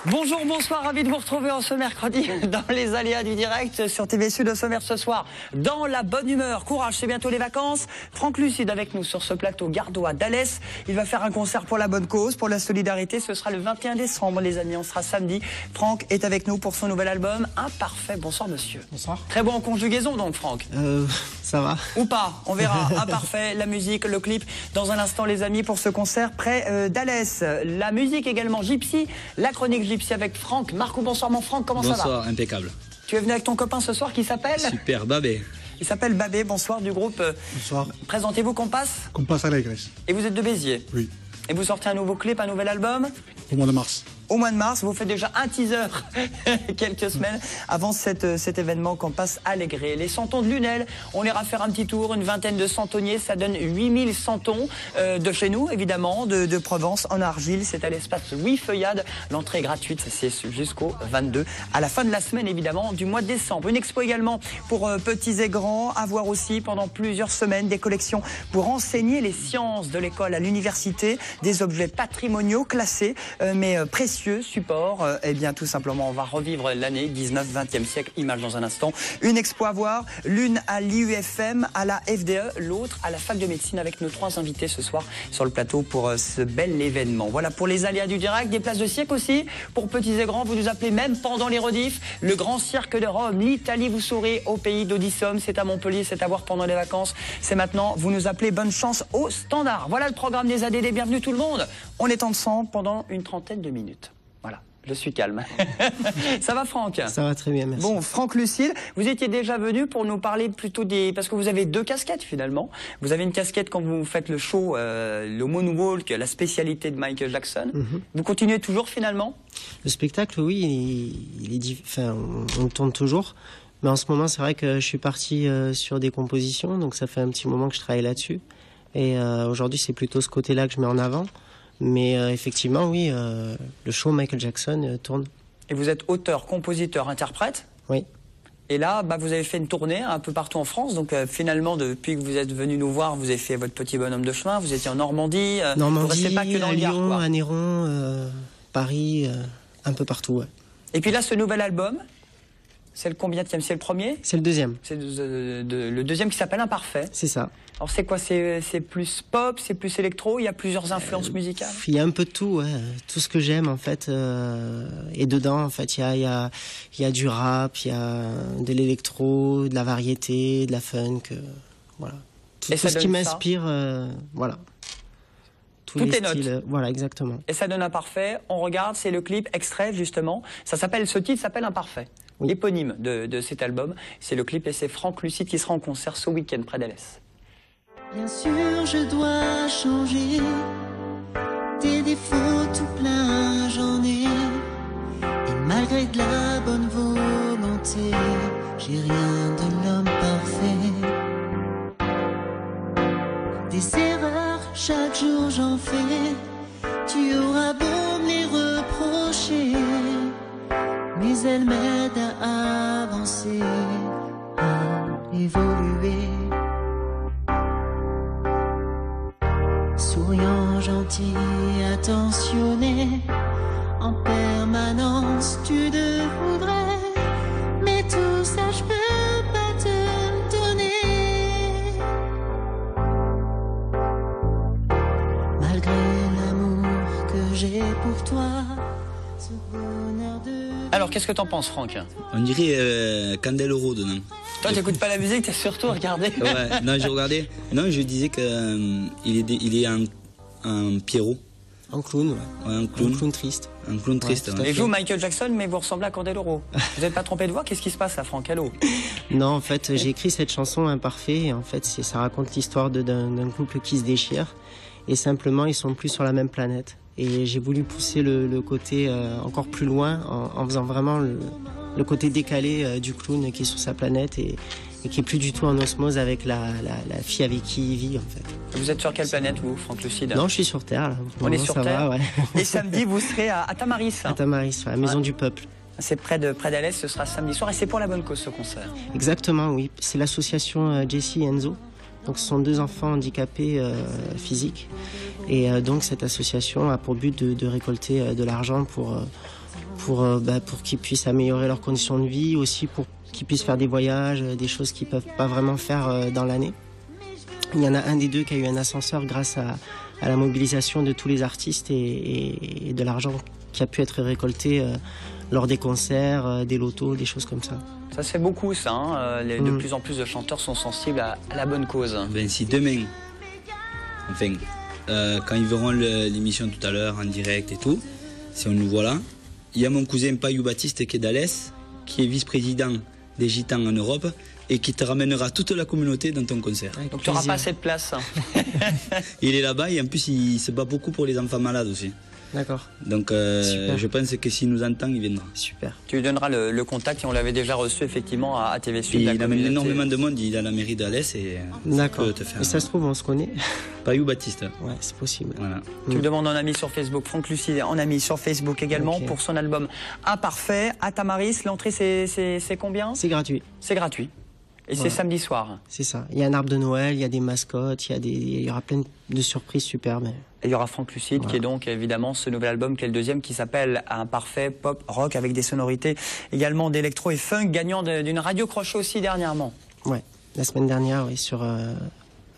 Bonjour, bonsoir, ravi de vous retrouver en ce mercredi dans les aléas du direct sur TV Sud au sommaire ce soir. Dans la bonne humeur, courage, c'est bientôt les vacances. Franck Lucide avec nous sur ce plateau gardois d'Alès. Il va faire un concert pour la bonne cause, pour la solidarité. Ce sera le 21 décembre, les amis, on sera samedi. Franck est avec nous pour son nouvel album, Imparfait. Bonsoir monsieur. Bonsoir. Très bon en conjugaison donc Franck. Ça va. Ou pas, on verra. Imparfait, la musique, le clip. Dans un instant les amis pour ce concert près d'Alès. La musique également, Gypsy, la chronique Gypsy avec Franck. Marco, bonsoir mon Franck, comment ça va? Bonsoir, impeccable. Tu es venu avec ton copain ce soir qui s'appelle? Super, Babé. Il s'appelle Babé, bonsoir du groupe. Bonsoir. Présentez-vous Compass. Compass Alegres. Et vous êtes de Béziers? Oui. Et vous sortez un nouveau clip, un nouvel album? Au mois de mars. Au mois de mars, vous faites déjà un teaser quelques semaines avant cet événement Compass Alegre. Les santons de Lunel, on ira faire un petit tour, une vingtaine de santonniers, ça donne 8000 santons de chez nous, évidemment, de Provence, en argile. C'est à l'espace Louis Feuillade. L'entrée est gratuite, c'est jusqu'au 22, à la fin de la semaine, évidemment, du mois de décembre. Une expo également pour petits et grands, à voir aussi pendant plusieurs semaines des collections pour enseigner les sciences de l'école à l'université, des objets patrimoniaux classés, mais précieux support, eh bien tout simplement on va revivre l'année 19-20e siècle, image dans un instant. Une expo à voir, l'une à l'IUFM, à la FDE, l'autre à la fac de médecine avec nos trois invités ce soir sur le plateau pour ce bel événement. Voilà pour les aléas du direct, des places de cirque aussi, pour petits et grands, vous nous appelez même pendant les rediffs, le grand cirque de Rome, l'Italie vous sourit au pays d'Odysseum, c'est à Montpellier, c'est à voir pendant les vacances, c'est maintenant, vous nous appelez, bonne chance au standard. Voilà le programme des ADD, bienvenue tout le monde, on est ensemble pendant une trentaine de minutes. Voilà, je suis calme. Ça va Franck? Ça va très bien, merci. Bon, Franck Lucide, vous étiez déjà venu pour nous parler plutôt des... Parce que vous avez deux casquettes finalement. Vous avez une casquette quand vous faites le show, le Moonwalk, la spécialité de Michael Jackson. Vous continuez toujours finalement? Le spectacle, oui, on le tourne toujours. Mais en ce moment, c'est vrai que je suis parti sur des compositions, donc ça fait un petit moment que je travaille là-dessus. Et aujourd'hui, c'est plutôt ce côté-là que je mets en avant. Mais effectivement, oui, le show Michael Jackson tourne. Et vous êtes auteur, compositeur, interprète? Oui. Et là, vous avez fait une tournée un peu partout en France. Donc finalement, depuis que vous êtes venu nous voir, vous avez fait votre petit bonhomme de chemin. Vous étiez en Normandie. Normandie, vous restez pas que dans à le Gard, Lyon, quoi. à Néron, Paris, un peu partout. Ouais. Et puis là, ce nouvel album, c'est le combienième? C'est le premier? C'est le deuxième. C'est le deuxième qui s'appelle Imparfait. C'est ça. Alors c'est quoi? C'est plus pop, c'est plus électro? Il y a plusieurs influences musicales? Il y a un peu de tout, ouais. Tout ce que j'aime en fait est dedans. En fait, il y a du rap, il y a de l'électro, de la variété, de la funk, voilà. Tout ce qui m'inspire, voilà. Toutes les notes. Voilà, exactement. Et ça donne Imparfait. On regarde, c'est le clip extrait justement. Ce titre s'appelle Imparfait. Oui. Éponyme de cet album. C'est le clip et c'est Franck Lucide qui sera en concert ce week-end près d'Alès. Bien sûr, je dois changer. Des défauts tout plein, j'en ai. Et malgré de la bonne volonté, j'ai rien de l'homme parfait. Des erreurs, chaque jour j'en fais. Tu auras beau me les reprocher, mais elles m'aident à avancer, à évoluer. Souriant, gentil, attentionné, en permanence tu devrais, mais tout ça je peux pas te donner. Malgré l'amour que j'ai pour toi, ce bonheur de... Alors qu'est-ce que t'en penses Franck? On dirait Candeloro dedans. Toi t'écoutes pas la musique, t'as surtout regardé. Ouais, non, je regardais. Non, je disais qu'il est un Pierrot. Un clown, ouais. Ouais, un clown. Un clown triste. Un clown triste. Et vous Michael Jackson, mais vous ressemblez à Candeloro. Vous n'êtes pas trompé de voix? Qu'est-ce qui se passe à Franck? Allô? Non, en fait, j'ai écrit cette chanson Imparfait. Et en fait, ça raconte l'histoire d'un couple qui se déchire. Et simplement, ils sont plus sur la même planète. Et j'ai voulu pousser le côté encore plus loin en faisant vraiment le côté décalé du clown qui est sur sa planète et qui est plus du tout en osmose avec la fille avec qui il vit en fait. Vous êtes sur quelle planète vous, Franck Lucide? Non, je suis sur Terre là. On est sur Terre, va, ouais. Et samedi vous serez à Tamaris. À Tamaris, à la Maison du Peuple. C'est près d'Alès, ce sera samedi soir et c'est pour la bonne cause ce concert. Exactement, oui. C'est l'association Jessie et Enzo Donc ce sont 2 enfants handicapés physiques. Et donc cette association a pour but de récolter de l'argent pour qu'ils puissent améliorer leurs conditions de vie, aussi pour qu'ils puissent faire des voyages, des choses qu'ils ne peuvent pas vraiment faire dans l'année. Il y en a un des 2 qui a eu un ascenseur grâce à la mobilisation de tous les artistes et de l'argent qui a pu être récolté lors des concerts, des lotos, des choses comme ça. Ça se fait beaucoup, ça. Hein. De plus en plus de chanteurs sont sensibles à la bonne cause. Ben, si demain, enfin, quand ils verront l'émission tout à l'heure en direct et tout, si on nous voit là, il y a mon cousin Payou Baptiste qui est d'Alès, qui est vice-président des Gitans en Europe et qui te ramènera toute la communauté dans ton concert. Donc tu n'auras pas assez de place. Il est là-bas et en plus il se bat beaucoup pour les enfants malades aussi. D'accord. Donc je pense que s'il nous entend, il viendra. Super. Tu lui donneras le contact et on l'avait déjà reçu effectivement à TV Sud. Il amène énormément de monde, il est à la mairie d'Alès et d'accord. te faire. Et ça se trouve, on se connaît. Payou Baptiste. Ouais, c'est possible. Voilà. Tu le demandes en ami sur Facebook. Franck Lucide en ami sur Facebook également pour son album Imparfait. À Tamaris, l'entrée c'est combien? C'est gratuit. C'est gratuit. Et c'est samedi soir. C'est ça. Il y a un arbre de Noël, il y a des mascottes, il y aura plein de surprises superbes. Et il y aura Franck Lucide qui est donc évidemment ce nouvel album qui est le deuxième qui s'appelle Imparfait Pop Rock avec des sonorités également d'électro et funk, gagnant d'une radio crochet aussi dernièrement. Ouais, la semaine dernière, oui, sur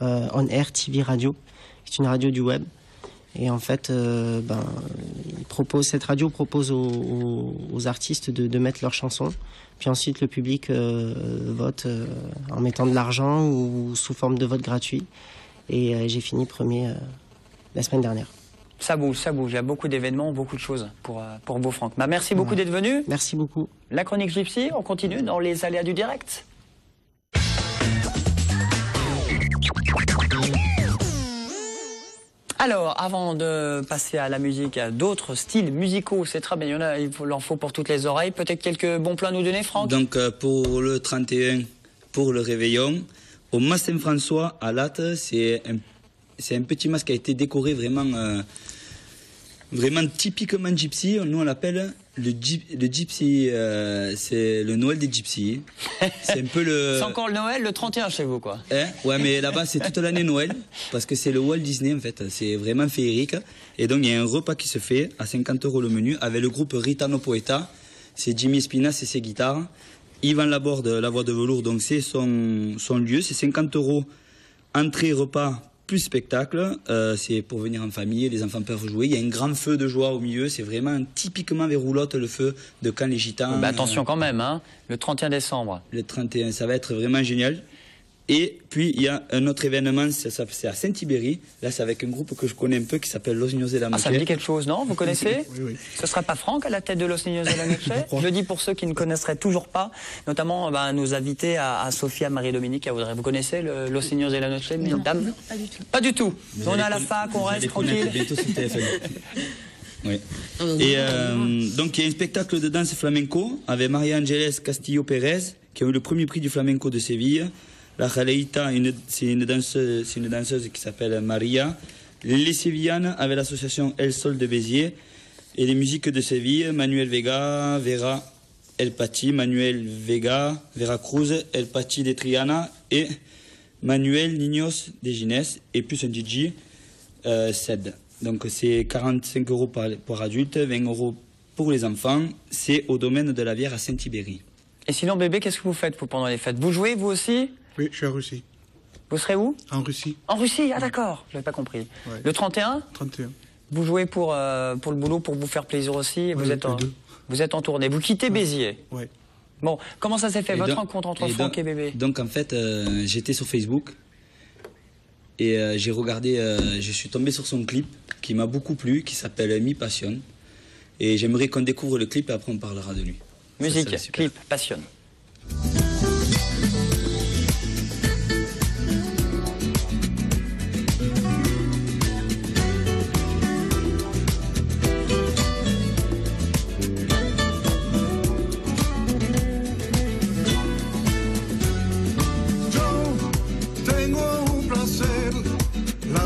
On Air TV Radio, qui est une radio du web. Et en fait, cette radio propose aux artistes de mettre leurs chansons. Puis ensuite, le public vote en mettant de l'argent ou sous forme de vote gratuit. Et j'ai fini premier la semaine dernière. Ça bouge, ça bouge. Il y a beaucoup d'événements, beaucoup de choses pour vous, Franck. Merci beaucoup d'être venu. Merci beaucoup. La chronique Gypsy, on continue dans les aléas du direct. Alors, avant de passer à la musique, à d'autres styles musicaux, c'est très bien, il en faut pour toutes les oreilles. Peut-être quelques bons plans à nous donner, Franck? Donc, pour le 31, pour le réveillon, au Mas Saint-François, à Latte, c'est un petit mas qui a été décoré vraiment typiquement gypsy. Nous, on l'appelle le gypsy, c'est le Noël des gypsies. C'est un peu le... C'est encore le Noël, le 31 chez vous, quoi. Ouais, mais là-bas, c'est toute l'année Noël, parce que c'est le Walt Disney, en fait. C'est vraiment féerique. Et donc, il y a un repas qui se fait à 50 € le menu, avec le groupe Ritano Poeta. C'est Jimmy Espinas et ses guitares. Yvan Laborde, la voix de velours, donc c'est son lieu. C'est 50 € entrée, repas, plus spectacle, c'est pour venir en famille, les enfants peuvent jouer. Il y a un grand feu de joie au milieu, c'est vraiment typiquement vers roulotte le feu de quand les Gitans. Attention quand même, hein, le 31 décembre. Le 31, ça va être vraiment génial. Et puis il y a un autre événement, c'est à Saint-Ibéry. Là, c'est avec un groupe que je connais un peu qui s'appelle Los Niños de la Noche. Ça me dit quelque chose, non? Vous connaissez? Oui. Ce ne serait pas Franck à la tête de Los Niños de la Noche? Je le dis pour ceux qui ne connaisseraient toujours pas, notamment nos invités à Sophia, Marie-Dominique, à Audrey. Vous connaissez Los Niños de la Noche, mesdames? Non, pas du tout. Pas du tout. On est à la fac, on reste tranquille. Bientôt sur TF1. Oui. Et donc il y a un spectacle de danse flamenco avec Maria Ángeles Castillo Pérez, qui a eu le premier prix du flamenco de Séville. La Jaleita, c'est une danseuse qui s'appelle Maria. Les Sévillanes avec l'association El Sol de Béziers. Et les musiques de Séville, Manuel Vega, Vera El Pachi, Manuel Vega, Vera Cruz, El Pachi de Triana et Manuel Niños de Ginés. Et plus un DJ, Ced. Donc c'est 45 € pour adultes, 20 € pour les enfants. C'est au domaine de la Vière à Saint-Ibéry. Et sinon, bébé, qu'est-ce que vous faites pendant les fêtes? Vous jouez, vous aussi? Oui, je suis en Russie. Vous serez où? En Russie. En Russie? Ah d'accord, je n'avais pas compris. Ouais. Le 31? 31. Vous jouez pour le boulot, pour vous faire plaisir aussi, et vous êtes en tournée. Vous quittez Béziers? Oui. Bon, comment ça s'est fait, votre rencontre entre Franck et bébé? Donc en fait, j'étais sur Facebook et j'ai regardé, je suis tombé sur son clip qui m'a beaucoup plu, qui s'appelle Mi Passion. Et j'aimerais qu'on découvre le clip et après on parlera de lui. Musique, clip, passionne.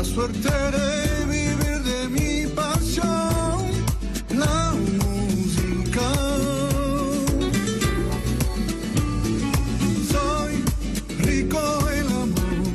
Suerte de vivir de mi pasión, la música. Soy rico en amor,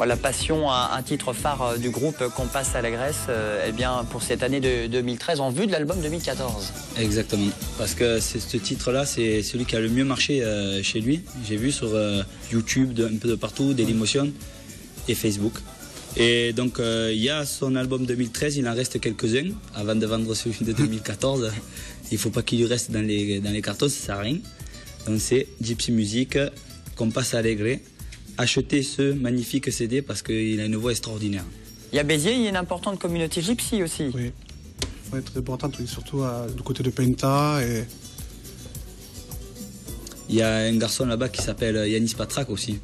Voilà, Passion, un titre phare du groupe Compass Alegres, eh bien, pour cette année de 2013, en vue de l'album 2014. Exactement, parce que ce titre-là, c'est celui qui a le mieux marché chez lui. J'ai vu sur YouTube, un peu de partout, Dailymotion et Facebook. Et donc, il y a son album 2013, il en reste quelques-uns avant de vendre celui de 2014. Il ne faut pas qu'il lui reste dans les cartons, ça ne sert à rien. Donc, c'est Gypsy Music, Compass Alegre. Achetez ce magnifique CD parce qu'il a une voix extraordinaire. Il y a Béziers, il y a une importante communauté gypsy aussi. Oui, il faut être importante, surtout du côté de Penta. Et... Il y a un garçon là-bas qui s'appelle Yanis Patrak aussi,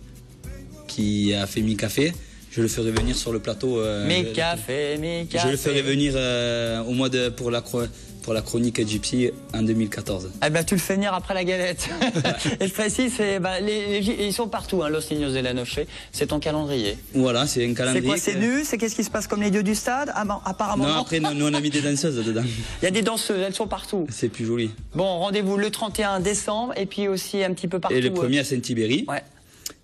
qui a fait Mi Café. Je le ferai venir sur le plateau. Mi Café. Je le ferai venir au mois pour la chronique Gypsy en 2014. Eh ben, tu le fais venir après la galette. Et je précise, ils sont partout, hein, Los Niños de la Noche. C'est ton calendrier. Voilà, c'est un calendrier. C'est quoi, c'est nu? C'est qu'est-ce qui se passe comme les dieux du stade? Ah, bon, apparemment. Non, après, nous, on a mis des danseuses dedans. Il y a des danseuses, elles sont partout. C'est plus joli. Bon, rendez-vous le 31 décembre et puis aussi un petit peu partout. Et le premier à Saint-Ibéry. Ouais.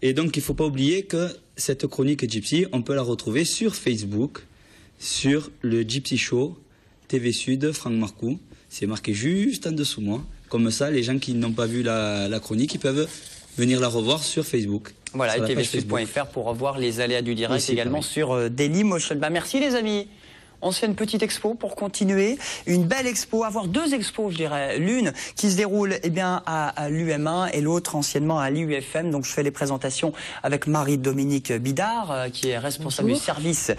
Et donc, il ne faut pas oublier que cette chronique Gypsy, on peut la retrouver sur Facebook, sur le Gypsy Show, TV Sud, Franck Marcoux. C'est marqué juste en dessous moi. Comme ça, les gens qui n'ont pas vu la chronique, ils peuvent venir la revoir sur Facebook. Voilà, et tvsud.fr pour revoir les aléas du direct aussi, également pareil. Sur Dailymotion. Bah, merci les amis. On se fait une petite expo pour continuer. Une belle expo, avoir deux expos, je dirais. L'une qui se déroule eh bien, à l'UM1 et l'autre anciennement à l'IUFM. Donc je fais les présentations avec Marie-Dominique Bidard, qui est responsable du service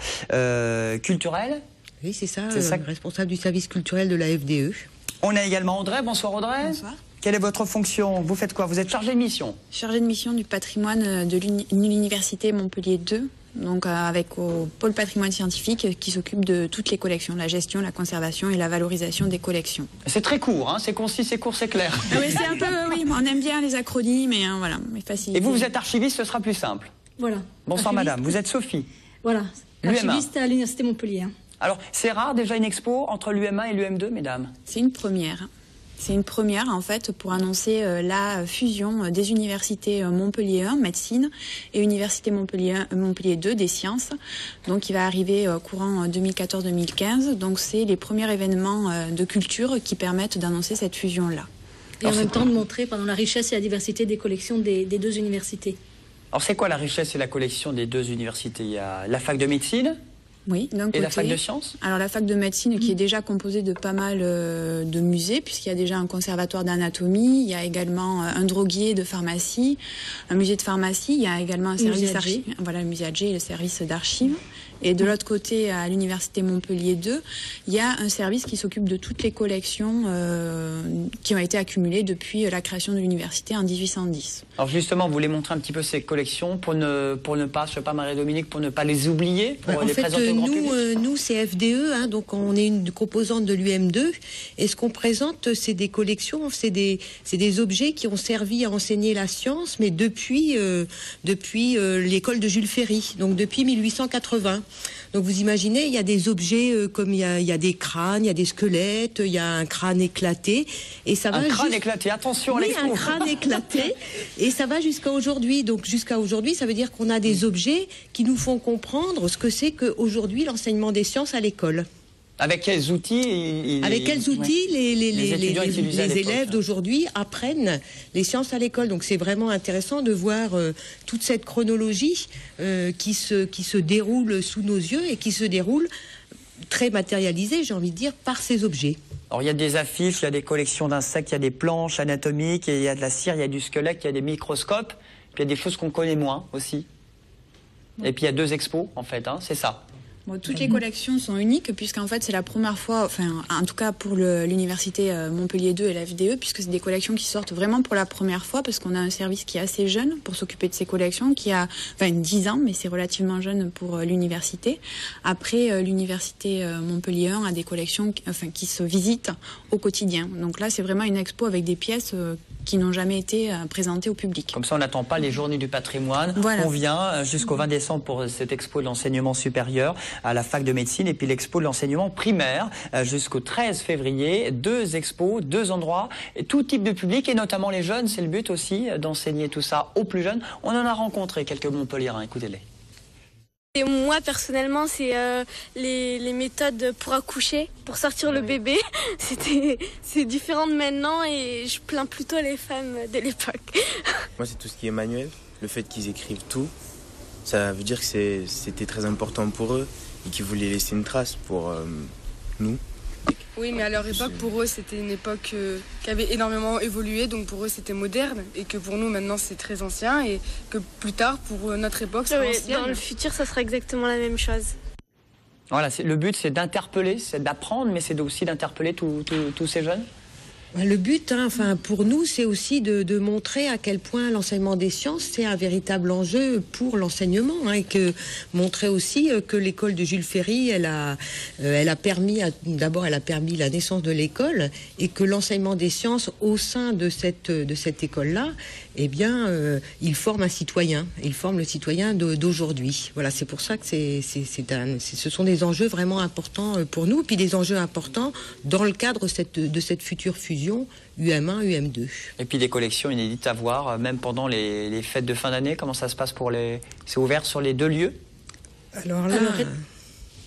culturel. Oui, c'est ça, responsable du service culturel de la FDE. On a également Audrey. Bonsoir Audrey. Bonsoir. Quelle est votre fonction? Vous faites quoi? Vous êtes chargée de mission? Chargée de mission du patrimoine de l'université Montpellier 2. Donc avec au pôle patrimoine scientifique qui s'occupe de toutes les collections, la gestion, la conservation et la valorisation des collections. C'est très court, hein, c'est concis, c'est court, c'est clair. Ah oui, c'est un peu, oui, on aime bien les acronymes, mais voilà, mais facile. Et vous êtes archiviste, ce sera plus simple. Voilà. Bonsoir madame, vous êtes Sophie. Voilà, archiviste à l'université Montpellier. Alors, c'est rare déjà une expo entre l'UM1 et l'UM2, mesdames? C'est une première. C'est une première, en fait, pour annoncer la fusion des universités Montpellier 1, médecine, et Université Montpellier 2, des sciences. Donc, il va arriver courant 2014-2015. Donc, c'est les premiers événements de culture qui permettent d'annoncer cette fusion-là. Et en même temps, de montrer pendant la richesse et la diversité des collections des deux universités. Alors, c'est quoi la richesse et la collection des deux universités? Il y a la fac de médecine. Oui, d'un côté. Et la fac de sciences? Alors la fac de médecine qui est déjà composée de pas mal de musées, puisqu'il y a déjà un conservatoire d'anatomie, il y a également un droguier de pharmacie, un musée de pharmacie, il y a également un service d'archives, voilà, le musée Adjé et le service d'archives. Et de l'autre côté, à l'université Montpellier 2, il y a un service qui s'occupe de toutes les collections qui ont été accumulées depuis la création de l'université en 1810. Alors justement, vous voulez montrer un petit peu ces collections pour ne pas, je sais pas, Marie-Dominique, pour ne pas les oublier, pour les présenter au grand public. Nous, c'est FDE, hein, donc on est une composante de l'UM2. Et ce qu'on présente, c'est des collections, c'est des objets qui ont servi à enseigner la science, mais depuis l'école de Jules Ferry, donc depuis 1880. Donc vous imaginez, il y a des objets comme il y a des crânes, il y a des squelettes, il y a un crâne éclaté, et ça va. Un crâne éclaté, attention à l'expo. Oui, un crâne éclaté, et ça va jusqu'à aujourd'hui. Donc jusqu'à aujourd'hui, ça veut dire qu'on a des objets qui nous font comprendre ce que c'est qu'aujourd'hui l'enseignement des sciences à l'école. Avec quels outils Avec quels outils les élèves d'aujourd'hui apprennent les sciences à l'école. Donc c'est vraiment intéressant de voir toute cette chronologie qui se déroule sous nos yeux et qui se déroule très matérialisée, j'ai envie de dire, par ces objets. Alors il y a des affiches, il y a des collections d'insectes, il y a des planches anatomiques, il y a de la cire, il y a du squelette, il y a des microscopes, puis il y a des choses qu'on connaît moins aussi. Et puis il y a deux expos en fait, hein, c'est ça. Bon, toutes les collections sont uniques puisqu'en fait c'est la première fois, enfin en tout cas pour l'université Montpellier 2 et la FDE, puisque c'est des collections qui sortent vraiment pour la première fois parce qu'on a un service qui est assez jeune pour s'occuper de ces collections, qui a 10 ans, mais c'est relativement jeune pour l'université. Après, l'université Montpellier 1 a des collections qui se visitent au quotidien. Donc là c'est vraiment une expo avec des pièces qui n'ont jamais été présentées au public. Comme ça on n'attend pas les journées du patrimoine, voilà. On vient jusqu'au 20 décembre pour cette expo de l'enseignement supérieur à la fac de médecine et puis l'expo de l'enseignement primaire jusqu'au 13 février. Deux expos, deux endroits, tout type de public et notamment les jeunes. C'est le but aussi d'enseigner tout ça aux plus jeunes. On en a rencontré quelques Montpelliérains, écoutez-les. Et moi, personnellement, c'est les méthodes pour accoucher, pour sortir le bébé. C'est différent de maintenant et je plains plutôt les femmes de l'époque. Moi, c'est tout ce qui est manuel. Le fait qu'ils écrivent tout, ça veut dire que c'était très important pour eux et qu'ils voulaient laisser une trace pour nous. Oui, mais à leur époque, pour eux, c'était une époque qui avait énormément évolué, donc pour eux, c'était moderne, et que pour nous, maintenant, c'est très ancien, et que plus tard, pour notre époque, c'est ancien. Dans le futur, ça sera exactement la même chose. Voilà, le but, c'est d'interpeller, c'est d'apprendre, mais c'est aussi d'interpeller tous ces jeunes. Le but, pour nous, c'est aussi de montrer à quel point l'enseignement des sciences, c'est un véritable enjeu pour l'enseignement, et que montrer aussi que l'école de Jules Ferry, elle a permis la naissance de l'école, et que l'enseignement des sciences au sein de cette école-là, eh bien, il forme un citoyen, il forme le citoyen d'aujourd'hui. Voilà, c'est pour ça que ce sont des enjeux vraiment importants pour nous, puis des enjeux importants dans le cadre de cette future fusion UM1, UM2. Et puis des collections inédites à voir, même pendant les fêtes de fin d'année. Comment ça se passe c'est ouvert sur les 2 lieux? Alors là...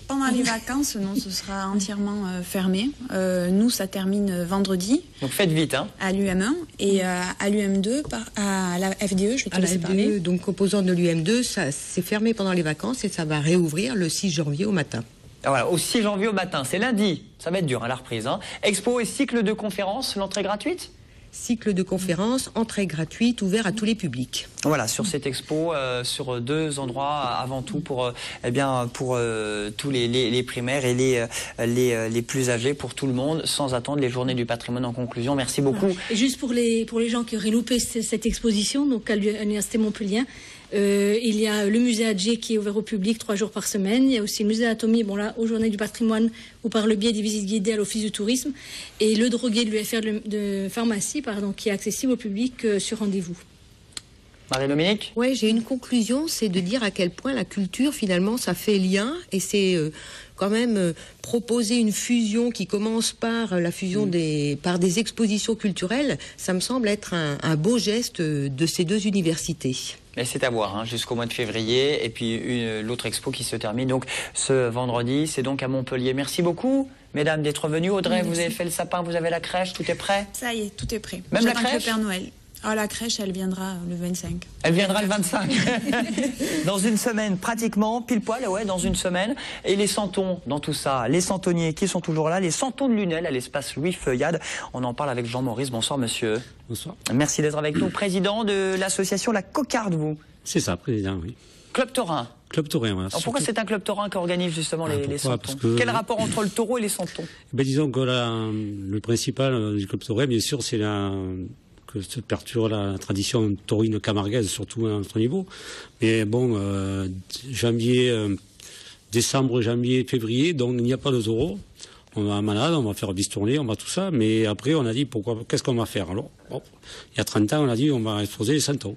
Pendant les vacances, non, ce sera entièrement fermé. Nous, ça termine vendredi. Donc faites vite, hein. À l'UM1 et à l'UM2, à la FDE, je vais te laisser parler. Donc composante de l'UM2, c'est fermé pendant les vacances et ça va réouvrir le 6 janvier au matin. Voilà, au 6 janvier au matin, c'est lundi. Ça va être dur, la reprise. Hein. Expo et cycle de conférences, l'entrée gratuite? Cycle de conférences, entrée gratuite, ouvert à tous les publics. Voilà, sur cette expo, sur 2 endroits avant tout pour tous les primaires et les plus âgés, pour tout le monde, sans attendre les journées du patrimoine en conclusion. Merci beaucoup. Voilà. Et juste pour les gens qui auraient loupé cette exposition, donc à l'Université Montpellier, il y a le musée Adjé qui est ouvert au public 3 jours par semaine. Il y a aussi le musée Anatomie, aux Journées du patrimoine ou par le biais des visites guidées à l'Office du tourisme. Et le drogué de l'UFR de pharmacie, qui est accessible au public sur rendez-vous. Marie-Dominique ? Oui, j'ai une conclusion, c'est de dire à quel point la culture, finalement, ça fait lien. Et c'est quand même proposer une fusion qui commence par la fusion par des expositions culturelles. Ça me semble être un beau geste de ces 2 universités. Et c'est à voir jusqu'au mois de février. Et puis l'autre expo qui se termine donc ce vendredi. C'est donc à Montpellier. Merci beaucoup, mesdames, d'être venues. Audrey, vous avez fait le sapin, vous avez la crèche, tout est prêt? Ça y est, tout est prêt. Même la crèche? Le Père Noël. Ah, la crèche, elle viendra le 25. Elle viendra le 25. Dans une semaine, pratiquement, pile poil, ouais, dans une semaine. Et les santons, dans tout ça, les santonniers qui sont toujours là, les santons de Lunel à l'espace Louis Feuillade. On en parle avec Jean-Maurice. Bonsoir, monsieur. Bonsoir. Merci d'être avec nous. Président de l'association La Cocarde, vous? C'est ça, président, oui. Club taurin. Club taurin, voilà. Alors pourquoi c'est un club taurin qui organise justement les santons? Quel rapport entre le taureau et les santons? Disons que le principal du club taurin, bien sûr, c'est que se perturbe la tradition taurine camarguaise, surtout à notre niveau. Mais bon, décembre, janvier, février, donc il n'y a pas de taureau. On va malade, on va faire bistourner, on va tout ça. Mais après, on a dit, qu'est-ce qu'on va faire? Alors, bon, il y a 30 ans, on a dit, on va exposer les santons.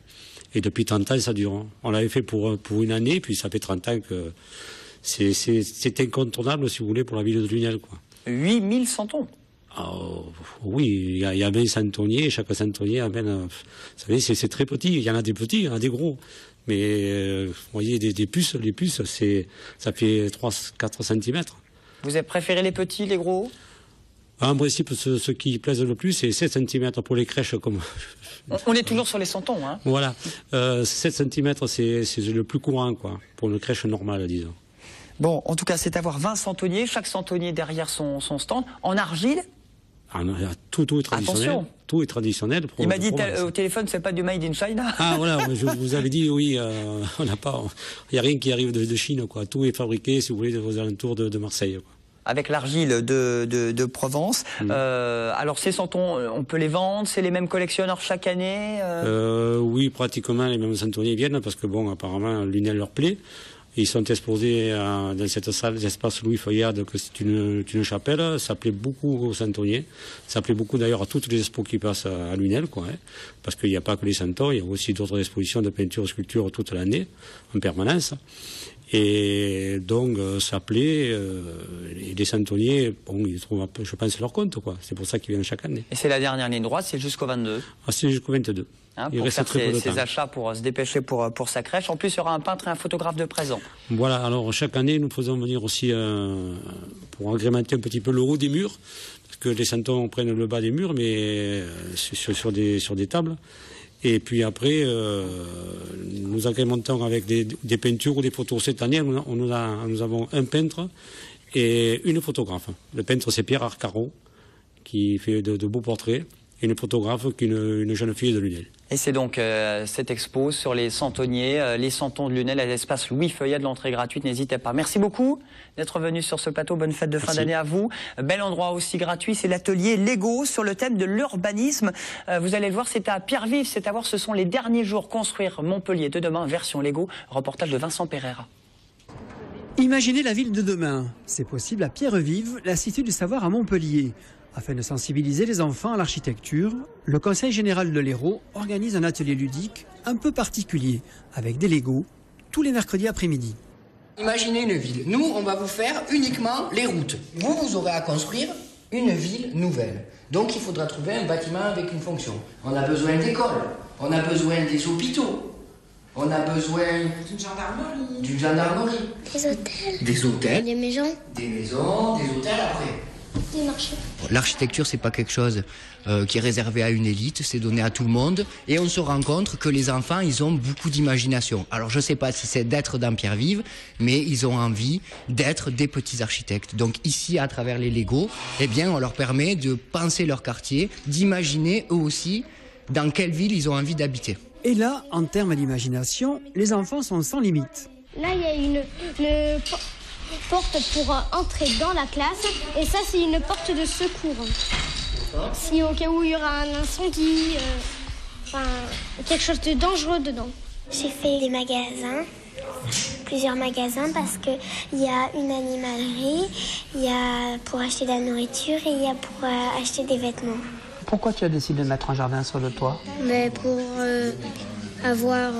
Et depuis 30 ans, ça dure. On l'avait fait pour une année, puis ça fait 30 ans que c'est incontournable, si vous voulez, pour la ville de Lunel, quoi. 8000 santons? Oui, il y a 20 santonniers, chaque santonnier amène... Vous savez, c'est très petit, il y en a des petits, il y en a des gros. Mais vous voyez, les puces, ça fait 3-4 cm. Vous avez préféré les petits, les gros? En principe, ce qui plaise le plus, c'est 7 cm pour les crèches. On est toujours sur les santons, hein. Voilà. 7 cm, c'est le plus courant, quoi, pour une crèche normale, disons. Bon, en tout cas, c'est avoir 20 santonniers, chaque santonnier derrière son stand, en argile. Tout est traditionnel. Attention. Tout est traditionnel. Il m'a dit au téléphone, c'est pas du made in China. Ah voilà, je vous avais dit, oui, il n'y a rien qui arrive de Chine, quoi. Tout est fabriqué, si vous voulez, aux alentours de Marseille, quoi. Avec l'argile de Provence. Alors ces santons, on peut les vendre, c'est les mêmes collectionneurs chaque année Oui, pratiquement les mêmes santonniers viennent, parce que bon, apparemment, Lunel leur plaît. Ils sont exposés dans cette salle d'espace Louis Feuillade, que c'est une chapelle. Ça plaît beaucoup aux santonniers. Ça plaît beaucoup d'ailleurs à toutes les expos qui passent à Lunel, quoi, hein, parce qu'il n'y a pas que les santons, il y a aussi d'autres expositions de peinture, sculpture toute l'année, en permanence. Et donc, ça plaît. Et les centonniers, bon, ils trouvent un peu, je pense, leur compte, quoi. C'est pour ça qu'ils viennent chaque année. Et c'est la dernière ligne droite, c'est jusqu'au 22. Ah, c'est jusqu'au 22. Pour faire ses achats, pour se dépêcher pour sa crèche. En plus, il y aura un peintre et un photographe de présent. Voilà, alors chaque année, nous faisons venir aussi, pour agrémenter un petit peu le haut des murs, parce que les santons prennent le bas des murs, mais sur des tables. Et puis après, nous agrémentons avec des peintures ou des photos. Cette année, nous avons un peintre et une photographe. Le peintre, c'est Pierre Arcaro, qui fait de beaux portraits. Et une photographe qui est une jeune fille de Lunel. Et c'est donc cette expo sur les centonniers, les santons de Lunel à l'espace Louis Feuillat, de l'entrée gratuite, n'hésitez pas. Merci beaucoup d'être venu sur ce plateau, bonne fête de fin d'année à vous. Bel endroit aussi gratuit, c'est l'atelier Lego sur le thème de l'urbanisme. Vous allez le voir, c'est à Pierre-Vive, c'est à voir, ce sont les derniers jours construire Montpellier de demain, version Lego, reportage de Vincent Pereira. Imaginez la ville de demain, c'est possible à Pierre-Vive, la cité du savoir à Montpellier. Afin de sensibiliser les enfants à l'architecture, le Conseil général de l'Hérault organise un atelier ludique un peu particulier, avec des Legos, tous les mercredis après-midi. Imaginez une ville. Nous, on va vous faire uniquement les routes. Vous aurez à construire une ville nouvelle. Donc il faudra trouver un bâtiment avec une fonction. On a besoin d'écoles, on a besoin des hôpitaux, on a besoin d'une gendarmerie. Des hôtels. Des hôtels. Des maisons. Des maisons, des hôtels après. Des marchés. L'architecture, c'est pas quelque chose qui est réservé à une élite, c'est donné à tout le monde. Et on se rend compte que les enfants, ils ont beaucoup d'imagination. Alors je sais pas si c'est d'être dans Pierre-Vive, mais ils ont envie d'être des petits architectes. Donc ici, à travers les Legos, eh bien, on leur permet de penser leur quartier, d'imaginer eux aussi dans quelle ville ils ont envie d'habiter. Et là, en termes d'imagination, les enfants sont sans limite. Là, il y a une porte pour entrer dans la classe, et ça, c'est une porte de secours. Si au cas où il y aura un incendie, quelque chose de dangereux dedans. J'ai fait des magasins, plusieurs magasins, parce qu'il y a une animalerie, il y a pour acheter de la nourriture et il y a pour acheter des vêtements. Pourquoi tu as décidé de mettre un jardin sur le toit? Mais pour avoir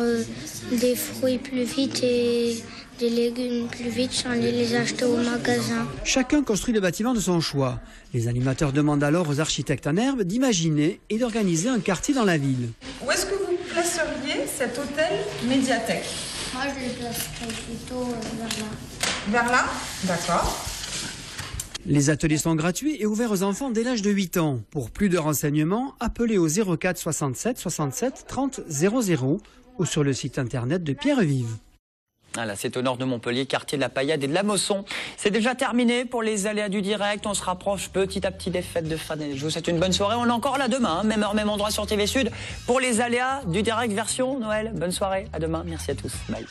des fruits plus vite et des légumes plus vite sans les acheter au magasin. Chacun construit le bâtiment de son choix. Les animateurs demandent alors aux architectes en herbe d'imaginer et d'organiser un quartier dans la ville. Où est-ce que vous placeriez cet hôtel médiathèque? Moi, je le placerais plutôt vers là. Vers là? D'accord. Les ateliers sont gratuits et ouverts aux enfants dès l'âge de 8 ans. Pour plus de renseignements, appelez au 04 67 67 30 00 ou sur le site internet de Pierre-Vive. Voilà, c'est au nord de Montpellier, quartier de la Paillade et de la Mosson. C'est déjà terminé pour les aléas du direct. On se rapproche petit à petit des fêtes de fin d'année. Je vous souhaite une bonne soirée. On est encore là demain, même heure, même endroit sur TV Sud pour les aléas du direct version Noël. Bonne soirée, à demain. Merci à tous. Bye.